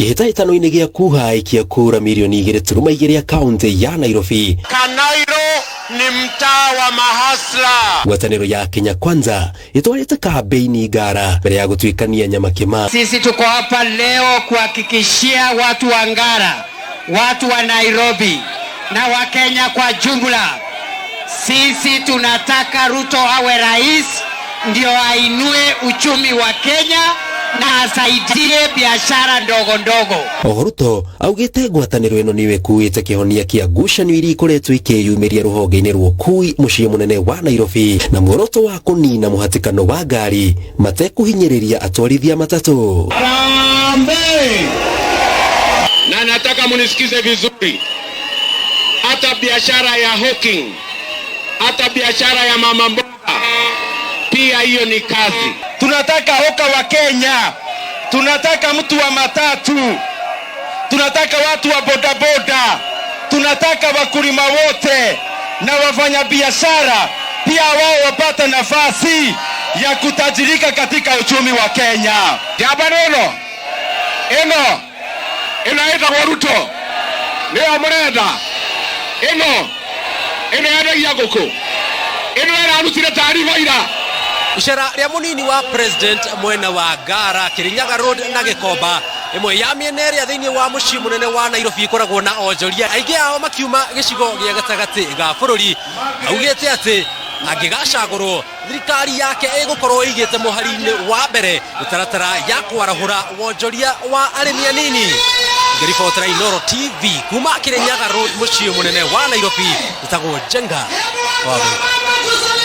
Kĩhĩtahĩtano-inĩ gĩa kuhaikia kura milioni 2.2 kaunti ya Nairobi. Kanairo ni mtaa wa mahasla. Ngwatanĩro ya Kenya Kwanza itwarĩte kampeni Ngara mbere ya gũtuĩkania nyama kĩma. Sisi tuko hapa leo kuhakikishia watu wa Ngara, watu wa Nairobi na wa Kenya kwa jumla, sisi tunataka Ruto awe rais ndio ainue uchumi wa Kenya na asaidie biashara ndogo ndogo. Ruto augĩte ngwatanĩro ĩno nĩwe kuĩte kĩhonia kĩa ngucanio iria ikoretwo ikĩyumĩria rũhonge-inĩ rwa ũkui mũciĩ mũnene wa Nairobi na muoroto wa kũnina mũhatĩkano wa ngari matekũhinyĩrĩria atwarithia matatũ. Na nataka munisikize vizuri, hata biashara ya hawking, hata biashara ya mama mboga pia hiyo ni kazi. Tunataka hoka wa Kenya, tunataka mtu wa matatu, tunataka watu wa bodaboda, tunataka wakulima wote na wafanya biashara pia wao wapate nafasi ya kutajirika katika uchumi wa Kenya. Jabaneno eno ita kwa Ruto leo mrenda eno ya goko eno ararutire taarifa ira. Ishara ya munini wa president mwena wa Ngara, Kirinyaga Road na Gikomba imwe ya miena ĩrĩa thĩinĩ wa mũciĩ mũnene wa Nairobi ikoragwo na onjoria aingĩ ao makiuma gĩcigo gĩa gatagatĩ ga bũrũri. Augĩte atĩ angĩgacagũrwo thirikari yake ĩgũkorwo ĩigĩte mũhari-inĩ wa mbere mĩtaratara ya kwarahũra wonjoria wa arĩmi anini. Ngĩribotera Inooro TV kuma Kirinyaga Road mũciĩ mũnene wa Nairobi, itagwo Jenga Wawe.